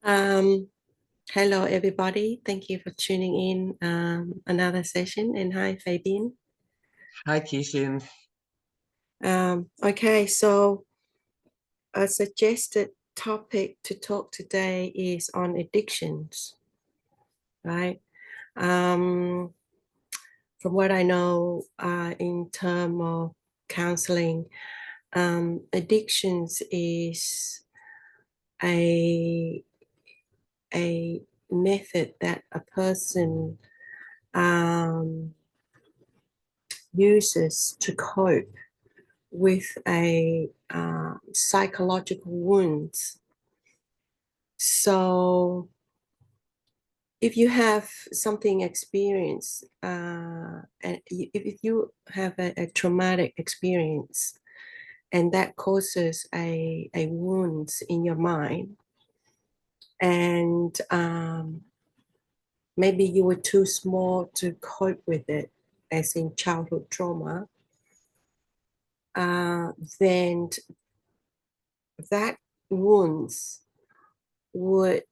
Um, Hello, everybody. Thank you for tuning in another session. And hi, Fabian. Hi, Kishin. Okay, so a suggested topic to talk today is on addictions, right? Um, from what I know, in terms of counseling, addictions is a a method that a person uses to cope with a psychological wounds. So if you have something experience, and if you have a traumatic experience and that causes a wound in your mind, and maybe you were too small to cope with it, as in childhood trauma, then that wounds would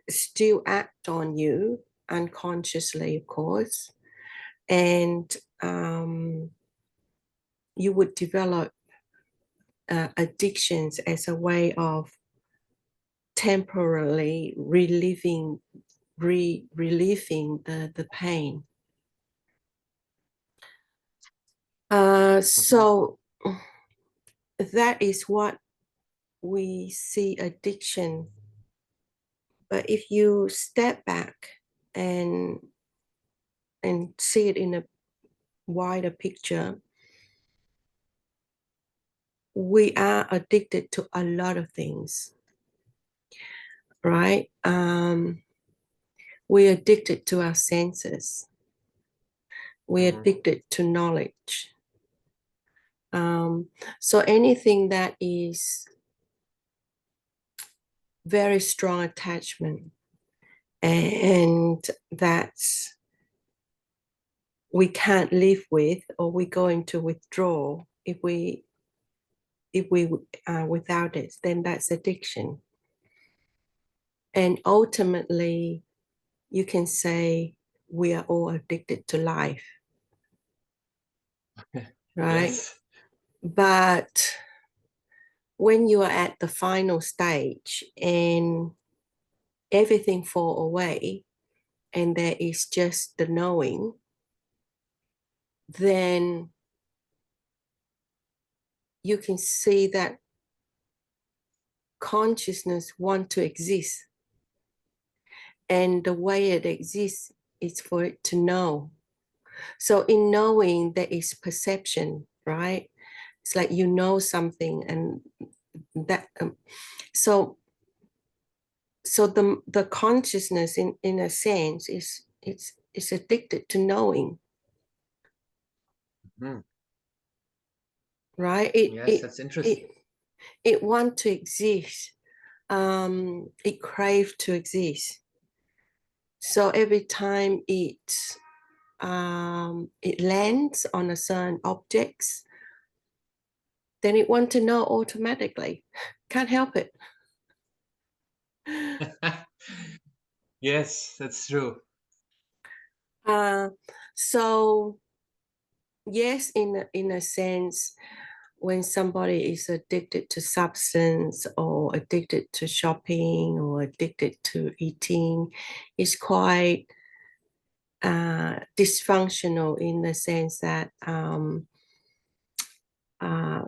still act on you unconsciously, of course, and you would develop addictions as a way of temporarily relieving the pain. So that is what we see addiction. But if you step back and see it in a wider picture, we are addicted to a lot of things, right? We're addicted to our senses. We're addicted to knowledge. So anything that is very strong attachment and that we can't live with, or we're going to withdraw if we are without it, then that's addiction. And ultimately, you can say we are all addicted to life, right? Yes. But when you are at the final stage and everything fall away and there is just the knowing, then you can see that consciousness want to exist, and the way it exists is for it to know. So in knowing, there is perception, right? It's like you know something, and that so the consciousness in a sense is addicted to knowing, right? Yes, that's interesting. It want to exist. It crave to exist. So every time it lands on a certain objects, then it want to know automatically. Can't help it. Yes, that's true. Uh, so yes, in a sense, when somebody is addicted to substance or addicted to shopping or addicted to eating, it's quite dysfunctional in the sense that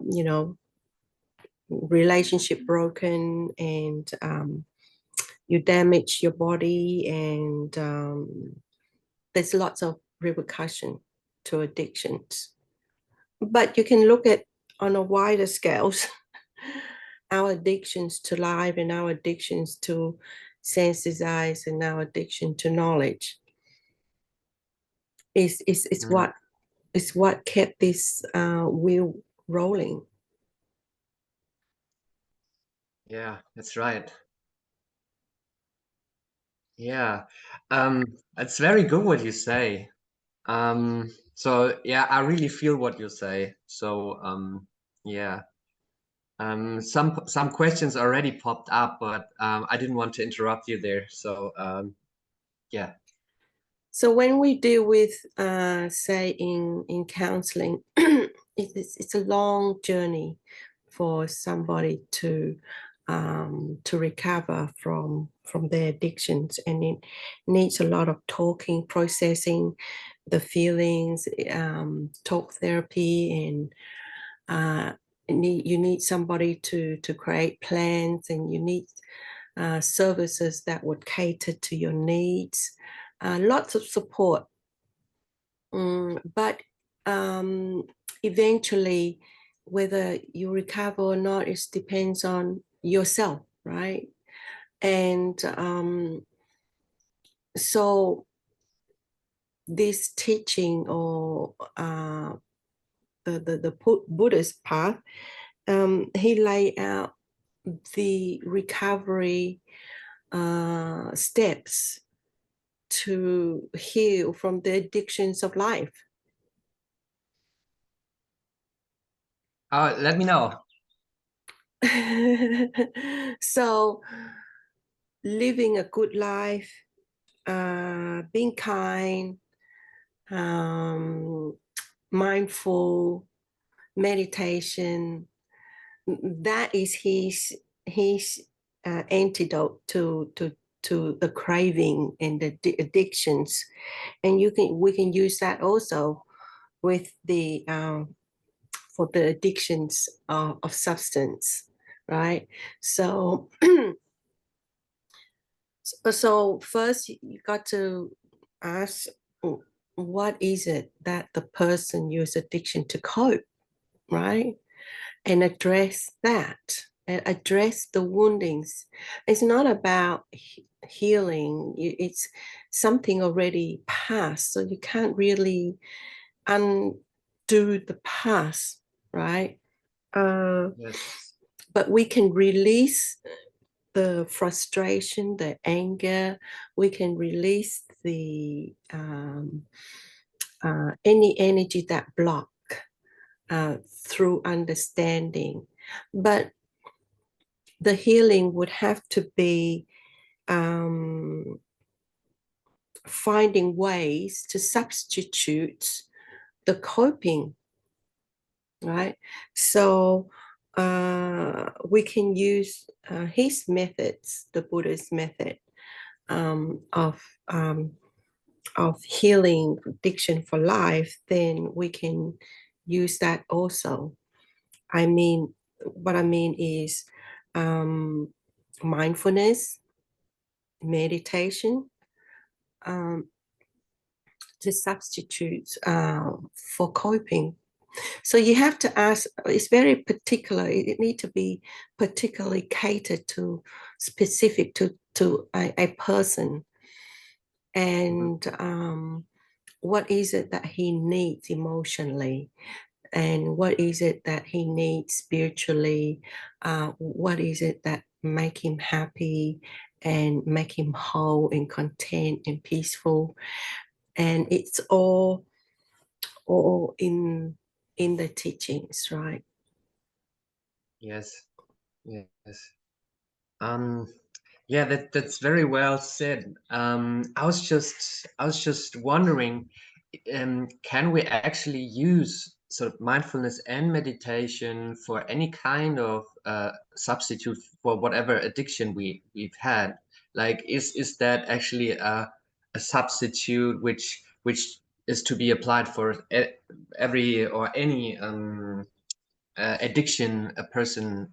you know, relationship broken, and you damage your body, and there's lots of repercussion to addictions. But you can look at on a wider scales our addictions to life and our addictions to sense desires and our addiction to knowledge is what kept this wheel rolling. Yeah, that's right. Yeah. It's very good what you say. So yeah, I really feel what you say. So yeah. Some questions already popped up, but I didn't want to interrupt you there. So yeah. So when we deal with, say, in counseling, it's a long journey for somebody to recover from their addictions, and it needs a lot of talking, processing the feelings, talk therapy, and you need somebody to create plans, and you need services that would cater to your needs. Lots of support. But eventually, whether you recover or not, it depends on yourself, right? And so this teaching, or the Buddhist path, he laid out the recovery steps to heal from the addictions of life. Let me know. So living a good life, being kind, mindful, meditation, that is his antidote to the craving and the addictions. And we can use that also with the for the addictions of substance, right? So so first you got to ask, what is it that the person use addiction to cope, right? And address that, and address the woundings. It's not about healing. It's something already past, so you can't really undo the past, right? Yes. But we can release the frustration, the anger. We can release the any energy that block through understanding. But the healing would have to be finding ways to substitute the coping, right? So we can use his methods, the Buddha's method, um, of um, of healing addiction for life. Then we can use that also. I mean, what I mean is mindfulness, meditation, um, to substitute for coping. So you have to ask, it's very particular, it need to be particularly catered to, specific to a person. And what is it that he needs emotionally? And what is it that he needs spiritually? What is it that make him happy and make him whole and content and peaceful? And it's all in the teachings, right? Yes. Yes. Um, yeah, that's very well said. I was just wondering, can we actually use sort of mindfulness and meditation for any kind of substitute for whatever addiction we've had? Like, is that actually a substitute which is to be applied for every or any addiction a person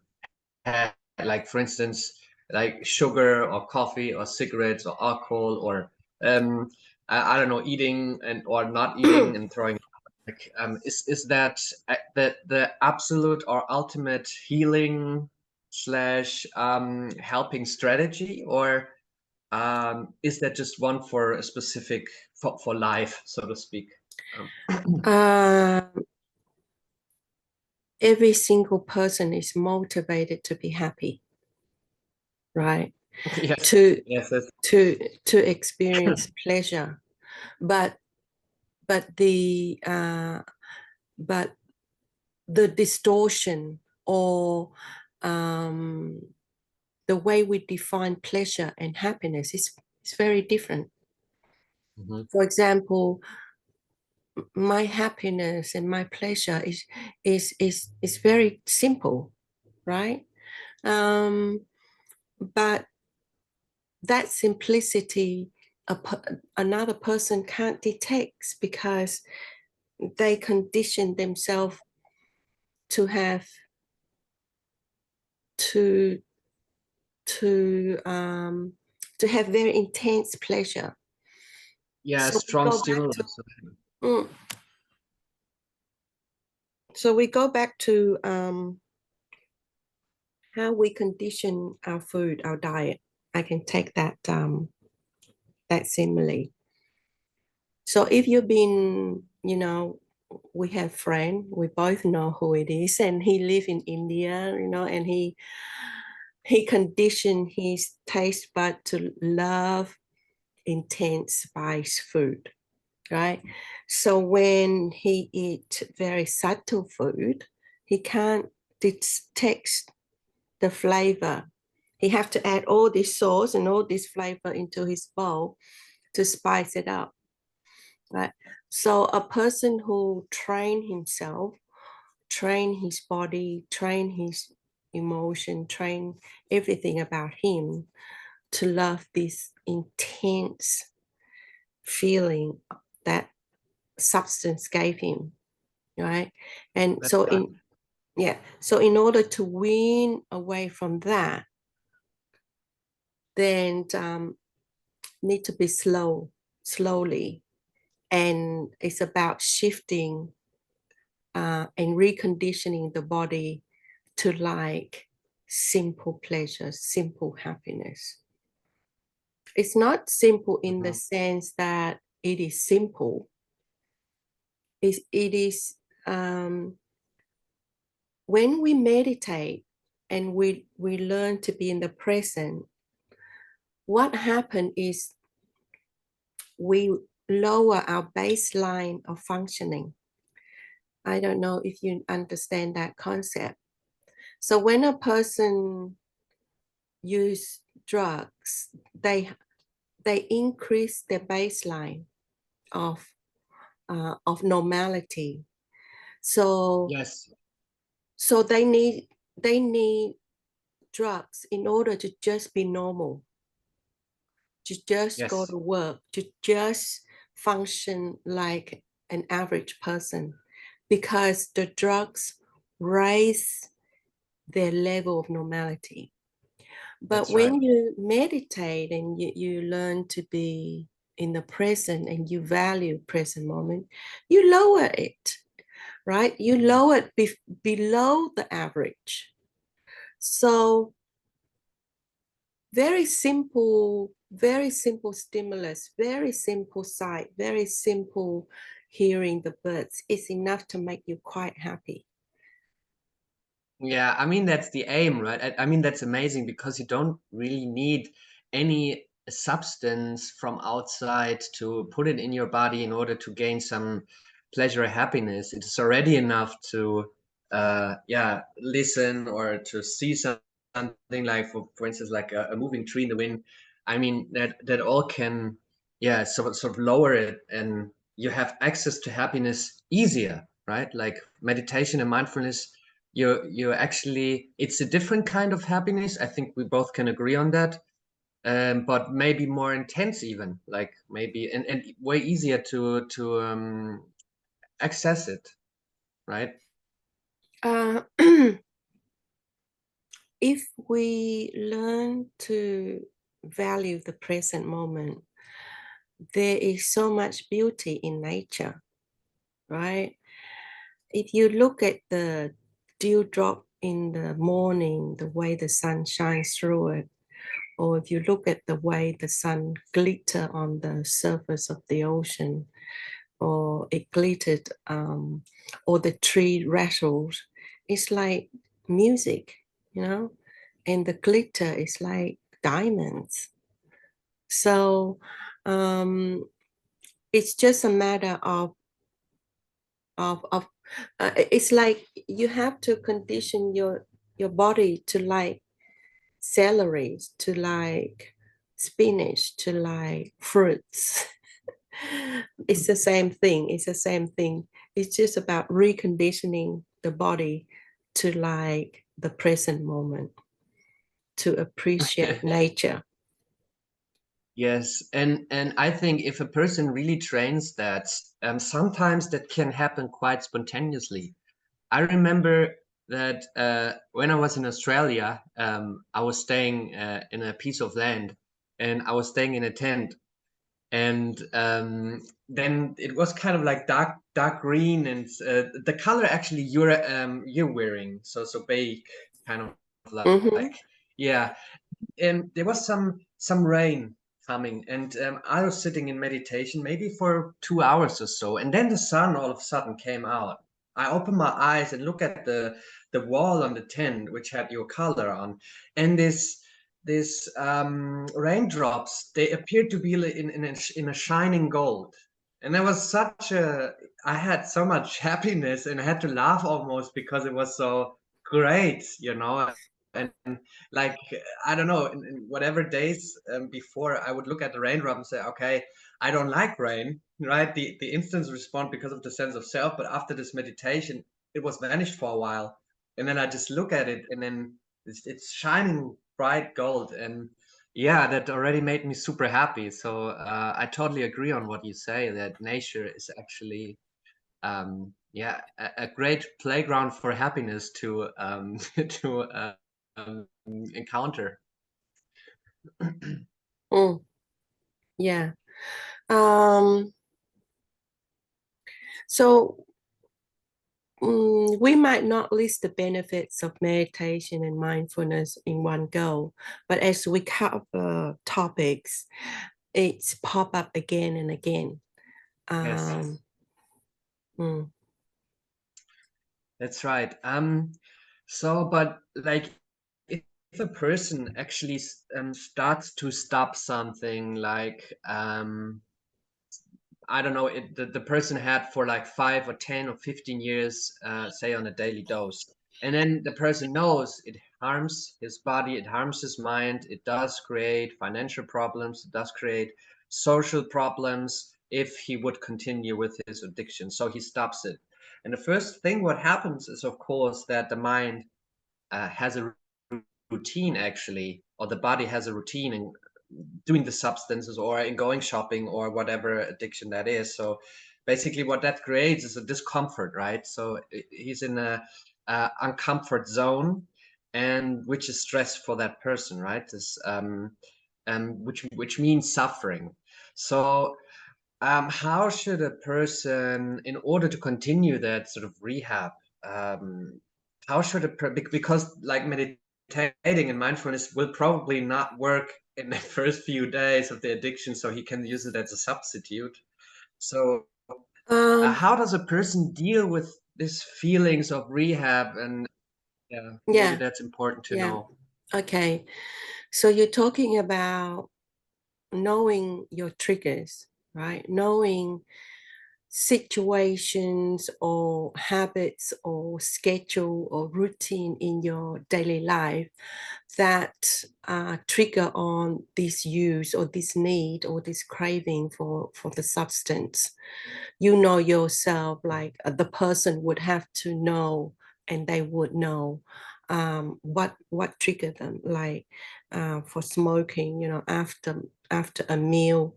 had, like for instance, like sugar or coffee or cigarettes or alcohol or I don't know, eating and or not eating and throwing up. Like, is that the absolute or ultimate healing slash helping strategy, or is that just one for a specific for life, so to speak? Um, uh, every single person is motivated to be happy, right? yes, to yes, yes, to experience pleasure, but but the uh, but the distortion or the way we define pleasure and happiness is very different. Mm-hmm. For example, my happiness and my pleasure is very simple, right? But that simplicity another person can't detect because they condition themselves to have to to um, to have very intense pleasure. Yeah, So we strong go back to stimulus. mm, so we go back to how we condition our food, our diet. I can take that simile. So if you've been, we have friend, we both know who it is, and he live in India, and he conditioned his taste bud to love intense spice food, right? So when he eat very subtle food, he can't detect the flavor. He have to add all this sauce and all this flavor into his bowl to spice it up, right? So a person who train himself, train his body, train his emotion, train everything about him to love this intense feeling that substance gave him, right? And That's so right. in order to wean away from that, then need to be slowly, and it's about shifting and reconditioning the body to like simple pleasure, simple happiness. It's not simple in the Mm-hmm. sense that it is simple. It is when we meditate and we learn to be in the present, what happened is we lower our baseline of functioning. I don't know if you understand that concept. So when a person use drugs, they increase their baseline of normality. So Yes, so they need drugs in order to just be normal, to just go yes, to work, to just function like an average person, because the drugs raise their level of normality. But that's right. when you meditate and you learn to be in the present and you value present moment, you lower it, right? You lower it below the average. So very simple stimulus, very simple sight, very simple hearing the birds is enough to make you quite happy. Yeah, I mean that's the aim, right? I mean that's amazing because you don't really need any substance from outside to put it in your body in order to gain some pleasure or happiness. It's already enough to yeah, listen or to see something like for instance like a moving tree in the wind. I mean that all can yeah, sort of lower it and you have access to happiness easier, right? Like meditation and mindfulness you're actually it's a different kind of happiness. I think we both can agree on that, but maybe more intense even, like maybe and way easier to access it, right? uh, if we learn to value the present moment, there is so much beauty in nature, right? If you look at the dewdrop in the morning, the way the sun shines through it, or if you look at the way the sun glitter on the surface of the ocean, or it glittered, or the tree rattles, it's like music, and the glitter is like diamonds. So um, it's just a matter of It's like you have to condition your body to like celery, to like spinach, to like fruits. It's the same thing. It's the same thing. It's just about reconditioning the body to like the present moment, to appreciate nature. Yes, and I think if a person really trains that, sometimes that can happen quite spontaneously. I remember that when I was in Australia, I was staying in a piece of land, and I was staying in a tent, and then it was kind of like dark green, and the color actually you're wearing, so beige, kind of Mm-hmm. like, yeah. And there was some rain coming, and I was sitting in meditation maybe for 2 hours or so, and then the sun all of a sudden came out. I opened my eyes and look at the wall on the tent, which had your color on, and this raindrops, they appeared to be in a shining gold. And there was such a I had so much happiness, and I had to laugh almost because it was so great, and like, I don't know, in whatever days before, I would look at the raindrop and say, okay, I don't like rain, right? The instant response because of the sense of self, but after this meditation, it was vanished for a while, and then I just look at it, and then it's shining bright gold, and yeah, that already made me super happy. So I totally agree on what you say, that nature is actually yeah, a great playground for happiness to to encounter. Mm, yeah. Um, so we might not list the benefits of meditation and mindfulness in one go, but as we cover topics, it's pop up again and again. Yes, Um, mm, that's right. So, but like, if a person actually starts to stop something, like I don't know, the person had for like 5 or 10 or 15 years, say on a daily dose. And then the person knows it harms his body, it harms his mind, it does create financial problems, it does create social problems if he would continue with his addiction. So he stops it. And the first thing what happens is, of course, that the mind has a routine actually, or the body has a routine in doing the substances or in going shopping or whatever addiction that is. So basically, what that creates is a discomfort, right? So he's in a uncomfort zone, and which is stress for that person, right? This which means suffering. So how should a person, in order to continue that sort of rehab, um, how should because like meditating and mindfulness will probably not work in the first few days of the addiction, so he can use it as a substitute. So um, how does a person deal with these feelings of rehab? And yeah, maybe yeah, that's important to yeah. know. Okay. So you're talking about knowing your triggers, right? Knowing situations or habits or schedule or routine in your daily life that trigger on this use or this need or this craving for the substance. You know yourself, like the person would have to know, and they would know what triggered them, like for smoking, after a meal,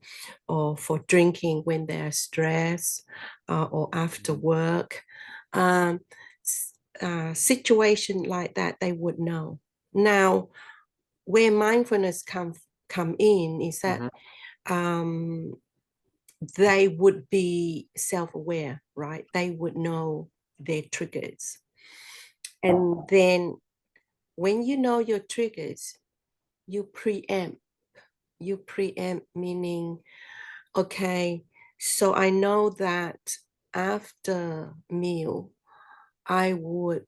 or for drinking when they're stressed, or after Mhm. work. um, Situation like that, they would know. Now, where mindfulness come in is that Mhm. um, they would be self-aware, right? They would know their triggers. And then when you know your triggers, you preempt. You preempt, meaning, okay, so I know that after meal, I would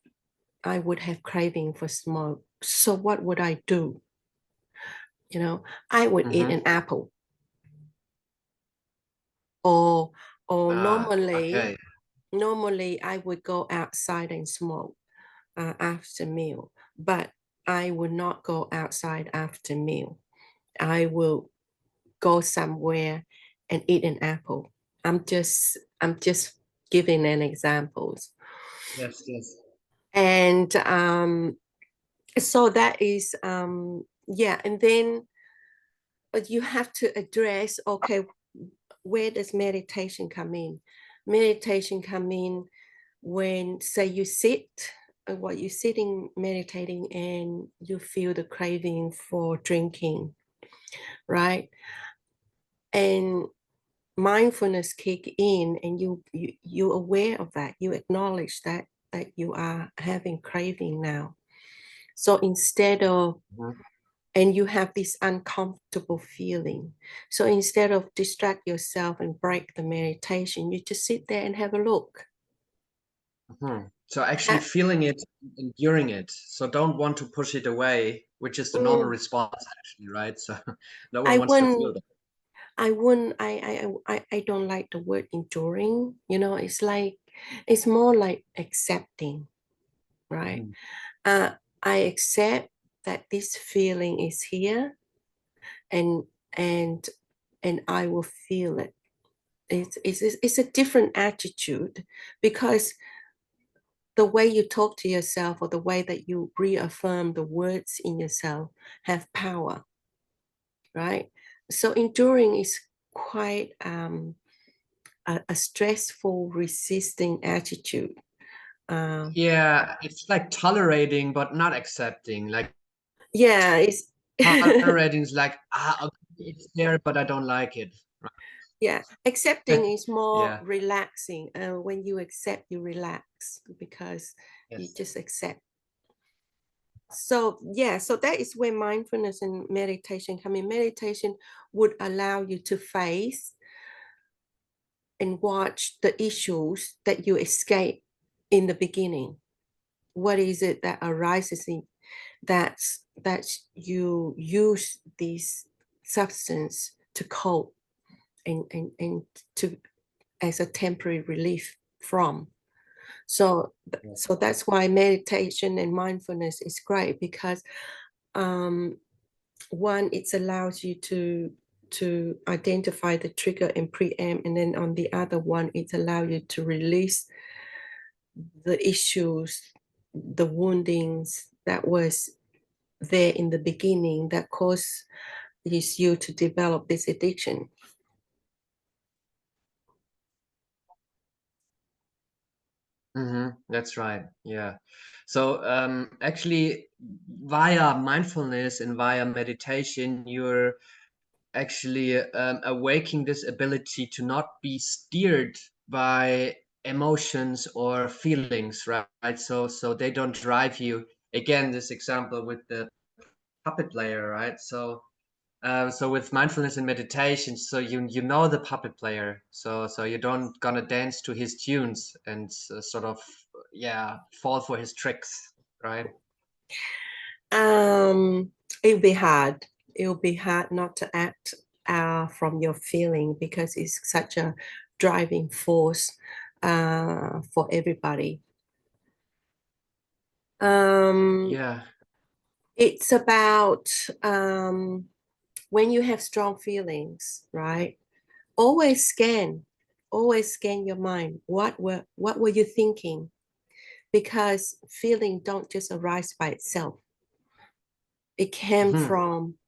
I would have craving for smoke. So what would I do? I would eat an Mhm. apple, or or Ah, normally okay. Normally, I would go outside and smoke after meal, but I would not go outside after meal. I will go somewhere and eat an apple. I'm just giving an examples. Yes, yes. And so that is yeah, and then but you have to address, okay, where does meditation come in? Meditation come in when, say, you sit, what you're sitting meditating and you feel the craving for drinking, right? And mindfulness kick in, and you're aware of that. You acknowledge that you are having craving now. So instead of, Mhm. and you have this uncomfortable feeling. So instead of distract yourself and break the meditation, you just sit there and have a look. Mhm. So actually Uh, feeling it, enduring it. So don't want to push it away, which is the normal mm, response actually, right? So no one I wants to feel wouldn't, that. I wouldn't, I don't like the word enduring. It's like, it's more like accepting, right? Mhm. Uh, I accept that this feeling is here, and and and I will feel it. It's a different attitude, because the way you talk to yourself or the way that you reaffirm the words in yourself have power, right? So enduring is quite a stressful, resisting attitude. Uh, Yeah, it's like tolerating but not accepting. Like yeah, it's tolerating is like, okay, it's there, but I don't like it. yeah. Right? Accepting is more Yeah. relaxing. When you accept, you relax because you Yes. just accept. So yeah, so that is where mindfulness and meditation come in. Meditation would allow you to face and watch the issues that you escape in the beginning. What is it that arises in that you use this substance to cope and to, as a temporary relief from? So Yes. so that's why meditation and mindfulness is great, because um, one, it allows you to identify the trigger and preempt, and then on the other one, it allows you to release the issues, the woundings that was there in the beginning that caused you to develop this addiction. That's right. Yeah. So actually, via mindfulness and via meditation, you're actually awaking this ability to not be steered by emotions or feelings, right? So they don't drive you. Again, this example with the puppet player, right? So with mindfulness and meditation, so you know the puppet player, so you don't gonna dance to his tunes and sort of yeah fall for his tricks, right? Um, it'll be hard. It'll be hard not to act from your feeling, because it's such a driving force for everybody. Um, Yeah. it's about when you have strong feelings, right? Always scan, always scan your mind. What were you thinking? Because feeling don't just arise by itself. It came Mhm. from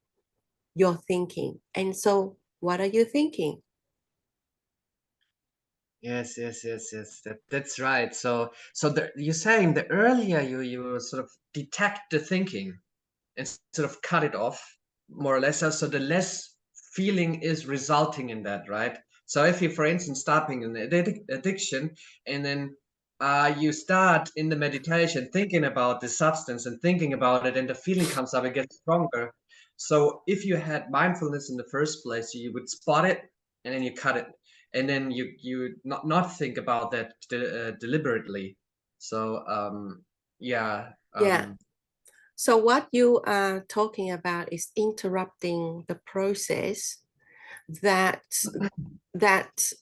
your thinking. And so, what are you thinking? Yes. That's right. So you're saying the earlier you sort of detect the thinking and sort of cut it off more or less, so the less feeling is resulting in that, right? So if you, for instance, stopping an addiction, and then you start in the meditation thinking about the substance and thinking about it, and the feeling comes up, it gets stronger. So if you had mindfulness in the first place, you would spot it and then you cut it, and then you not think about that deliberately. So yeah. Yeah. So, what you are talking about is interrupting the process that that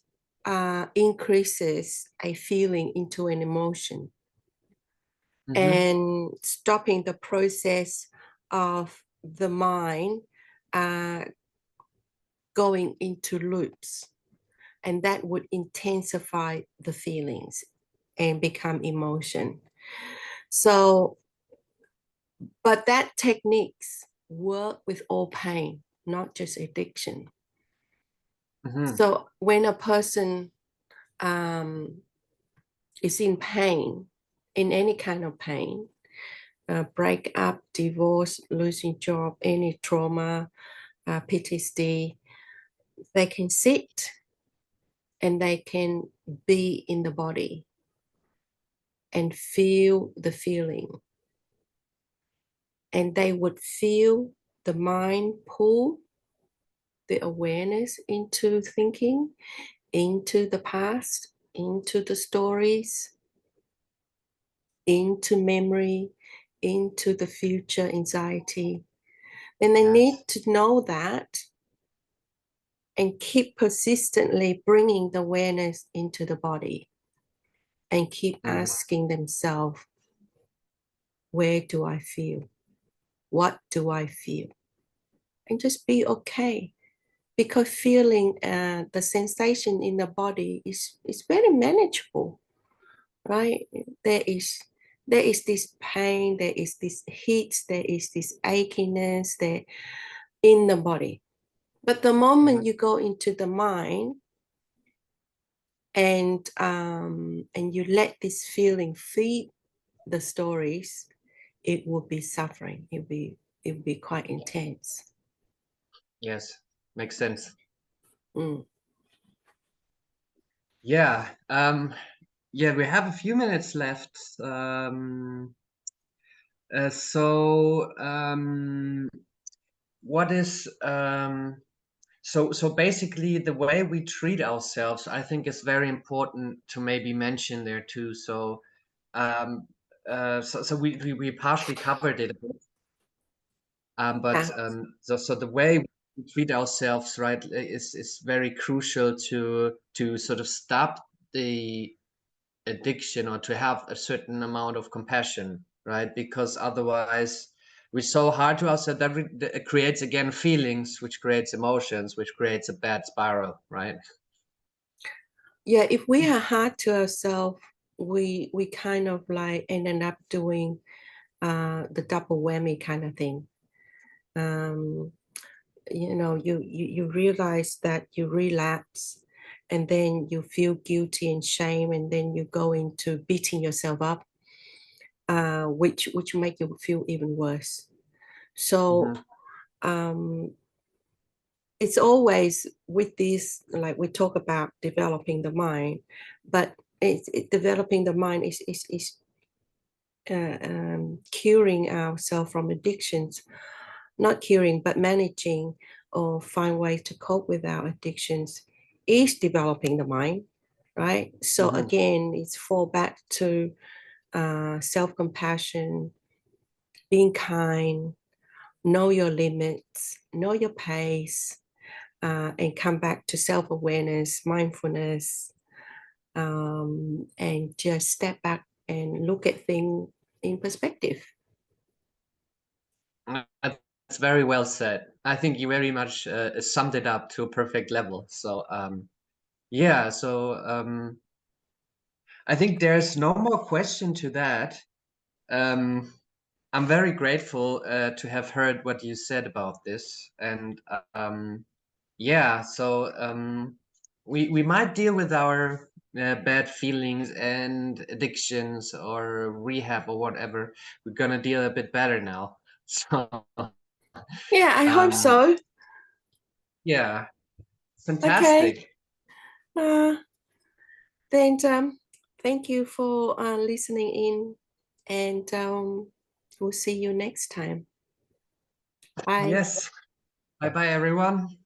increases a feeling into an emotion, and stopping the process of the mind going into loops, and that would intensify the feelings and become emotion. So, but that techniques work with all pain, not just addiction. So when a person is in pain, in any kind of pain, breakup, divorce, losing job, any trauma, PTSD, they can sit and they can be in the body and feel the feeling. And they would feel the mind pull the awareness into thinking, into the past, into the stories, into memory, into the future anxiety. And they need to know that and keep persistently bringing the awareness into the body and keep asking themselves, where do I feel? What do I feel? And just be okay, because feeling the sensation in the body is very manageable, right? There is this pain, there is this heat, there is this achiness there in the body. But the moment you go into the mind and you let this feeling feed the stories, it will be suffering. It will be quite intense. Yes, makes sense. Mm. Yeah. Yeah, we have a few minutes left. What is so basically the way we treat ourselves, I think, is very important to maybe mention there too. So so we partially covered it, but Yeah. so the way we treat ourselves, right, is very crucial to sort of stop the addiction, or to have a certain amount of compassion, right? Because otherwise we're so hard to ourselves that it creates again feelings, which creates emotions, which creates a bad spiral, right? Yeah, if we are hard to ourselves, we kind of like ended up doing the double whammy kind of thing. Um, you realize that you relapse, and then you feel guilty and shame, and then you go into beating yourself up, which make you feel even worse. So um, it's always with this, like we talk about developing the mind, but developing the mind is curing ourselves from addictions, not curing, but managing or find ways to cope with our addictions is developing the mind, right? So again, it's fall back to self-compassion, being kind, know your limits, know your pace, and come back to self-awareness, mindfulness, and just step back and look at things in perspective. That's very well said. I think you very much summed it up to a perfect level. So yeah, so I think there's no more question to that. um, I'm very grateful to have heard what you said about this. And yeah, so we might deal with our bad feelings and addictions or rehab or whatever. We're gonna deal a bit better now. So Yeah, I hope um, so. yeah, Okay. fantastic. Uh, then thank you for listening in, and we'll see you next time. Bye. Yes. Bye bye, everyone.